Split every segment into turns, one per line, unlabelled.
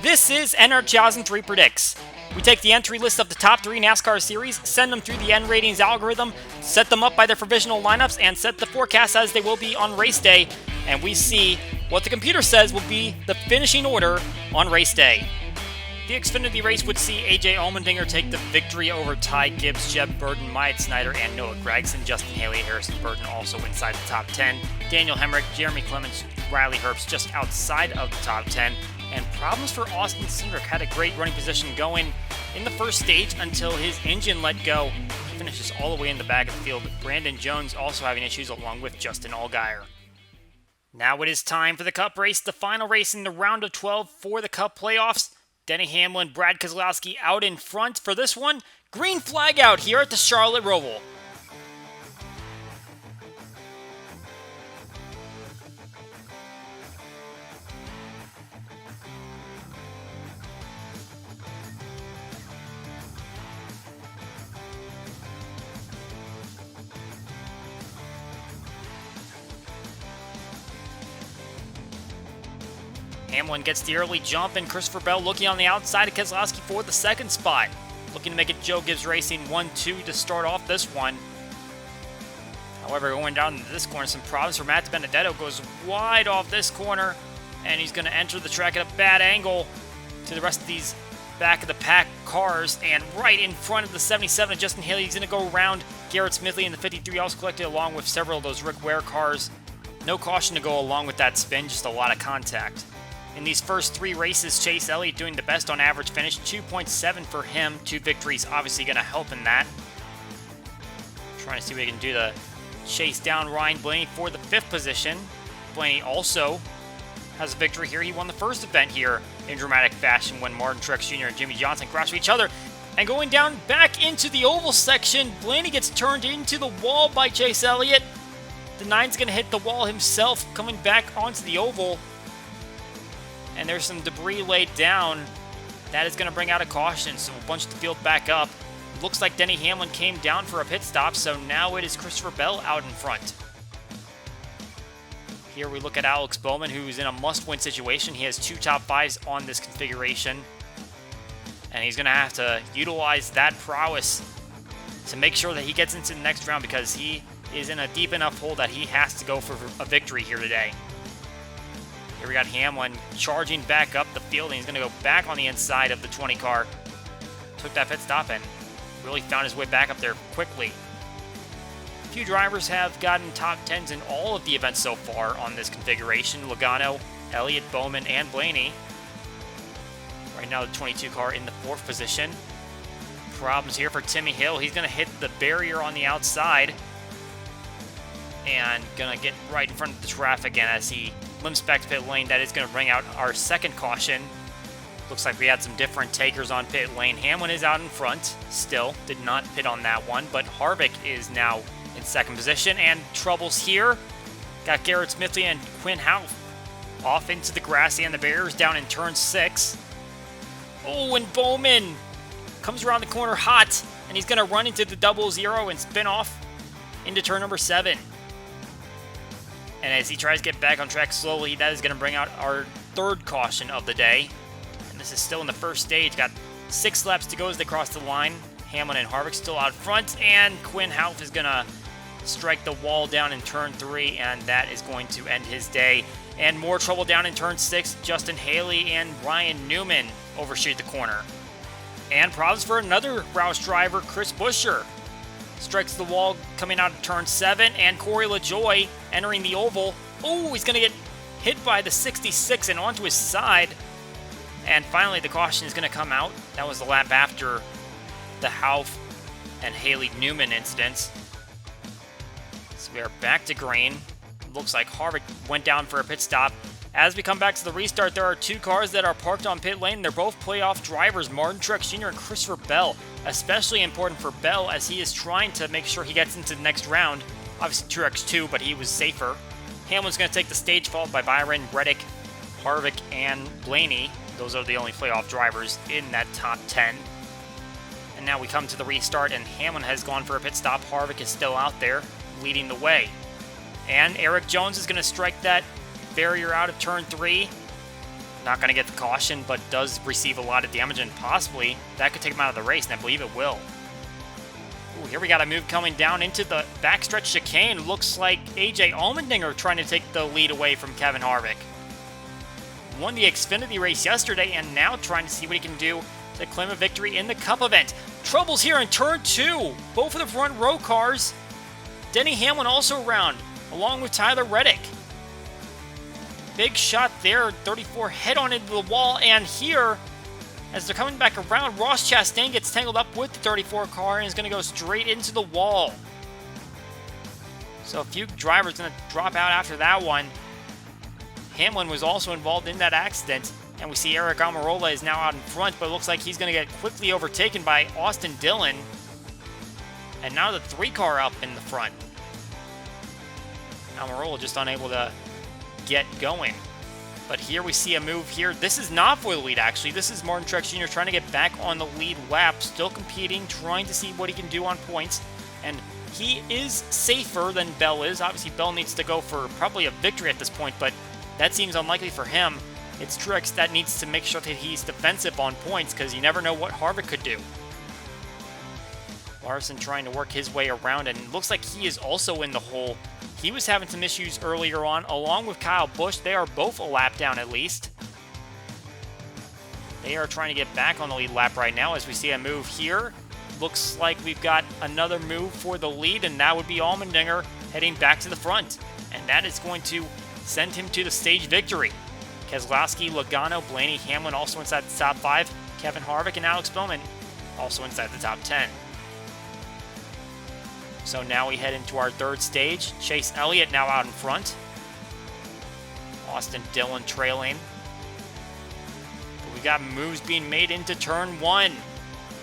This is NR2003 Predicts. We take the entry list of the top 3 NASCAR series, send them through the N ratings algorithm, set them up by their provisional lineups, and set the forecast as they will be on race day, and we see what the computer says will be the finishing order on race day. The Xfinity race would see AJ Allmendinger take the victory over Ty Gibbs, Jeb Burton, Myatt Snyder, and Noah Gragson. Justin Haley, Harrison Burton also inside the top 10. Daniel Hemrick, Jeremy Clements, Riley Herbst just outside of the top 10. And problems for Austin Cindric. Had a great running position going in the first stage until his engine let go. He finishes all the way in the back of the field. Brandon Jones also having issues along with Justin Allgaier. Now it is time for the Cup race, the final race in the round of 12 for the Cup playoffs. Denny Hamlin, Brad Keselowski out in front for this one. Green flag out here at the Charlotte Roval. Hamlin gets the early jump, and Christopher Bell looking on the outside of Keselowski for the second spot. Looking to make it Joe Gibbs Racing 1-2 to start off this one. However, going down into this corner, some problems for Matt DiBenedetto. Goes wide off this corner, and he's going to enter the track at a bad angle to the rest of these back of the pack cars. And right in front of the 77 of Justin Haley, he's going to go around Garrett Smithley in the 53, also collected along with several of those Rick Ware cars. No caution to go along with that spin, just a lot of contact. In these first 3 races, Chase Elliott doing the best on average finish, 2.7 for him. 2 victories obviously going to help in that. Trying to see if we can do the chase down Ryan Blaney for the 5th position. Blaney also has a victory here. He won the first event here in dramatic fashion when Martin Truex Jr. and Jimmy Johnson crashed each other. And going down back into the oval section, Blaney gets turned into the wall by Chase Elliott. The 9's going to hit the wall himself coming back onto the oval. And there's some debris laid down. That is going to bring out a caution, so we'll bunch the field back up. Looks like Denny Hamlin came down for a pit stop, so now it is Christopher Bell out in front. Here we look at Alex Bowman, who's in a must-win situation. He has 2 top 5s on this configuration. And he's going to have to utilize that prowess to make sure that he gets into the next round, because he is in a deep enough hole that he has to go for a victory here today. Here we got Hamlin charging back up the field, and he's going to go back on the inside of the 20 car. Took that pit stop and really found his way back up there quickly. A few drivers have gotten top 10s in all of the events so far on this configuration. Logano, Elliott, Bowman, and Blaney. Right now the 22 car in the 4th position. Problems here for Timmy Hill. He's going to hit the barrier on the outside and going to get right in front of the traffic again as he limps back to pit lane. That is going to bring out our second caution. Looks like we had some different takers on pit lane. Hamlin is out in front still. Did not pit on that one, but Harvick is now in 2nd position. And troubles here. Got Garrett Smithley and Quinn Houff off into the grassy, and the barriers down in turn 6. Oh, and Bowman comes around the corner hot, and he's going to run into the 00 and spin off into turn number 7. And as he tries to get back on track slowly, that is going to bring out our 3rd caution of the day. And this is still in the first stage. Got 6 laps to go as they cross the line. Hamlin and Harvick still out front. And Quinn Houff is going to strike the wall down in turn 3. And that is going to end his day. And more trouble down in turn 6. Justin Haley and Ryan Newman overshoot the corner. And problems for another Roush driver, Chris Buescher. Strikes the wall coming out of turn 7, and Corey LaJoie entering the oval. Oh, he's going to get hit by the 66 and onto his side. And finally, the caution is going to come out. That was the lap after the Houff and Haley Newman incidents. So we are back to green. Looks like Harvick went down for a pit stop. As we come back to the restart, there are 2 cars that are parked on pit lane. They're both playoff drivers, Martin Truex Jr. and Christopher Bell. Especially important for Bell as he is trying to make sure he gets into the next round. Obviously Truex too, but he was safer. Hamlin's going to take the stage, followed by Byron, Reddick, Harvick, and Blaney. Those are the only playoff drivers in that top 10. And now we come to the restart, and Hamlin has gone for a pit stop. Harvick is still out there, leading the way. And Eric Jones is going to strike that barrier out of turn 3. Not going to get the caution, but does receive a lot of damage, and possibly that could take him out of the race, and I believe it will. Ooh, here we got a move coming down into the backstretch chicane. Looks like AJ Allmendinger trying to take the lead away from Kevin Harvick. Won the Xfinity race yesterday, and now trying to see what he can do to claim a victory in the Cup event. Troubles here in turn 2. Both of the front row cars. Denny Hamlin also around, along with Tyler Reddick. Big shot there, 34 head on into the wall, and here, as they're coming back around, Ross Chastain gets tangled up with the 34 car and is going to go straight into the wall. So a few drivers going to drop out after that one. Hamlin was also involved in that accident, and we see Eric Almirola is now out in front, but it looks like he's going to get quickly overtaken by Austin Dillon. And now the 3 car up in the front. Almirola just unable to get going. But here we see a move here. This is not for the lead, actually. This is Martin Truex Jr. trying to get back on the lead lap, still competing, trying to see what he can do on points. And he is safer than Bell is. Obviously, Bell needs to go for probably a victory at this point, but that seems unlikely for him. It's Truex that needs to make sure that he's defensive on points, because you never know what Harvick could do. Larson trying to work his way around, and it looks like he is also in the hole. He was having some issues earlier on, along with Kyle Busch. They are both a lap down at least. They are trying to get back on the lead lap right now as we see a move here. Looks like we've got another move for the lead, and that would be Allmendinger heading back to the front. And that is going to send him to the stage victory. Keselowski, Logano, Blaney, Hamlin also inside the top 5. Kevin Harvick and Alex Bowman also inside the top 10. So now we head into our third stage. Chase Elliott now out in front. Austin Dillon trailing. But we got moves being made into turn 1.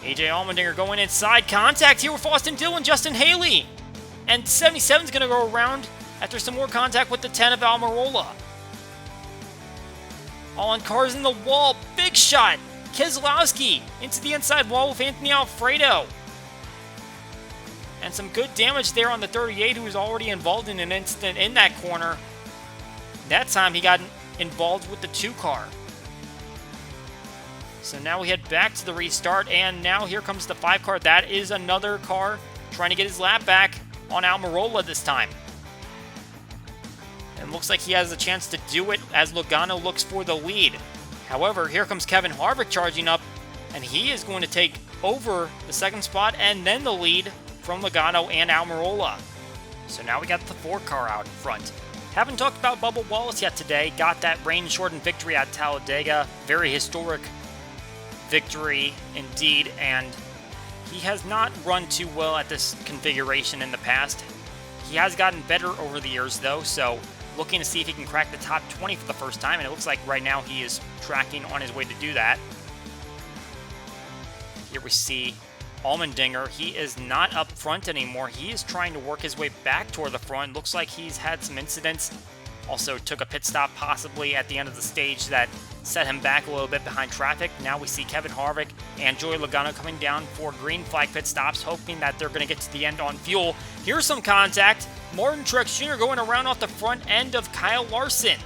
AJ Allmendinger going inside. Contact here with Austin Dillon, Justin Haley. And 77 is going to go around after some more contact with the 10 of Almirola. All on cars in the wall. Big shot. Keselowski into the inside wall with Anthony Alfredo. And some good damage there on the 38, who was already involved in an incident in that corner. That time he got involved with the 2 car. So now we head back to the restart, and now here comes the 5 car. That is another car trying to get his lap back on Almirola this time. And looks like he has a chance to do it as Logano looks for the lead. However, here comes Kevin Harvick charging up, and he is going to take over the 2nd spot and then the lead from Logano and Almirola. So now we got the 4 car out in front. Haven't talked about Bubba Wallace yet today. Got that rain-shortened victory at Talladega. Very historic victory indeed, and he has not run too well at this configuration in the past. He has gotten better over the years though, so looking to see if he can crack the top 20 for the first time, and it looks like right now he is tracking on his way to do that. Here we see Allmendinger. He is not up front anymore. He is trying to work his way back toward the front. Looks like he's had some incidents. Also took a pit stop possibly at the end of the stage that set him back a little bit behind traffic. Now we see Kevin Harvick and Joey Logano coming down for green flag pit stops, hoping that they're going to get to the end on fuel. Here's some contact. Martin Truex Jr. going around off the front end of Kyle Larson.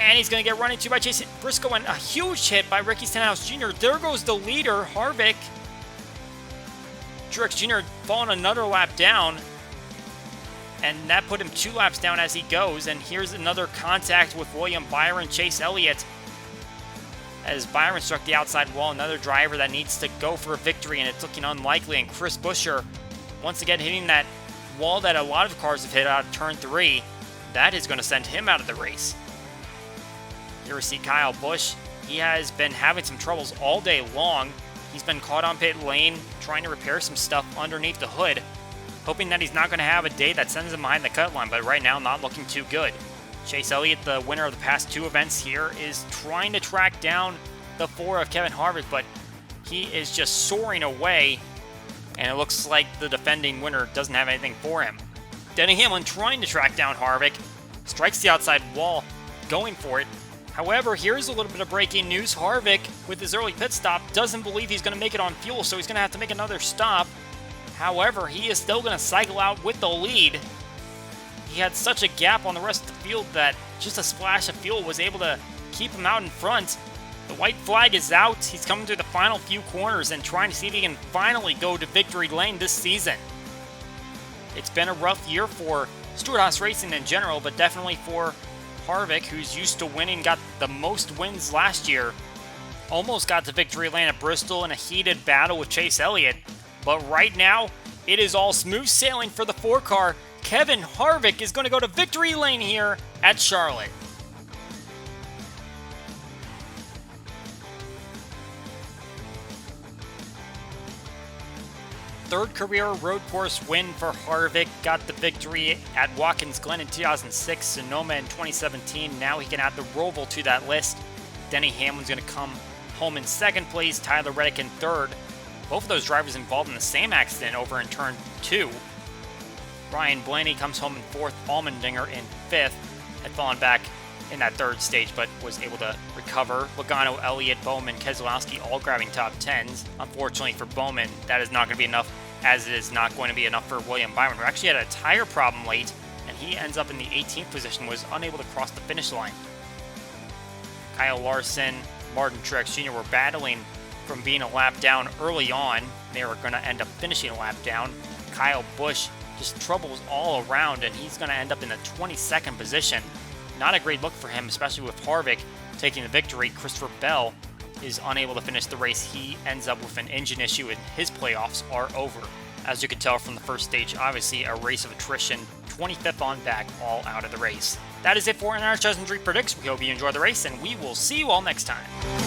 And he's going to get run into by Chase Briscoe, and a huge hit by Ricky Stenhouse Jr. There goes the leader, Harvick. Truex Jr. falling another lap down, and that put him 2 laps down as he goes. And here's another contact with William Byron, Chase Elliott, as Byron struck the outside wall. Another driver that needs to go for a victory, and it's looking unlikely. And Chris Buescher, once again, hitting that wall that a lot of cars have hit out of turn 3. That is going to send him out of the race. Here we see Kyle Busch. He has been having some troubles all day long. He's been caught on pit lane trying to repair some stuff underneath the hood, hoping that he's not going to have a day that sends him behind the cut line, but right now not looking too good. Chase Elliott, the winner of the past 2 events here, is trying to track down the 4 of Kevin Harvick, but he is just soaring away, and it looks like the defending winner doesn't have anything for him. Denny Hamlin trying to track down Harvick, strikes the outside wall, going for it. However, here's a little bit of breaking news. Harvick, with his early pit stop, doesn't believe he's going to make it on fuel, so he's going to have to make another stop. However, he is still going to cycle out with the lead. He had such a gap on the rest of the field that just a splash of fuel was able to keep him out in front. The white flag is out. He's coming through the final few corners and trying to see if he can finally go to victory lane this season. It's been a rough year for Stewart-Haas Racing in general, but definitely for Harvick, who's used to winning, got the most wins last year. Almost got to victory lane at Bristol in a heated battle with Chase Elliott. But right now, it is all smooth sailing for the 4-car. Kevin Harvick is going to go to victory lane here at Charlotte. Third career road course win for Harvick. Got the victory at Watkins Glen in 2006, Sonoma in 2017. Now he can add the Roval to that list. Denny Hamlin's going to come home in second place, Tyler Reddick in third. Both of those drivers involved in the same accident over in turn 2. Ryan Blaney comes home in fourth, Allmendinger in fifth. Had fallen back in that third stage, but was able to recover. Logano, Elliott, Bowman, Keselowski all grabbing top 10s. Unfortunately for Bowman, that is not going to be enough, as it is not going to be enough for William Byron, who actually had a tire problem late, and he ends up in the 18th position, was unable to cross the finish line. Kyle Larson, Martin Truex Jr. were battling from being a lap down early on. They were going to end up finishing a lap down. Kyle Busch just troubles all around, and he's going to end up in the 22nd position. Not a great look for him, especially with Harvick taking the victory. Christopher Bell is unable to finish the race. He ends up with an engine issue, and his playoffs are over. As you can tell from the first stage, obviously a race of attrition. 25th on back, all out of the race. That is it for NR2003 Predicts. We hope you enjoyed the race, and we will see you all next time.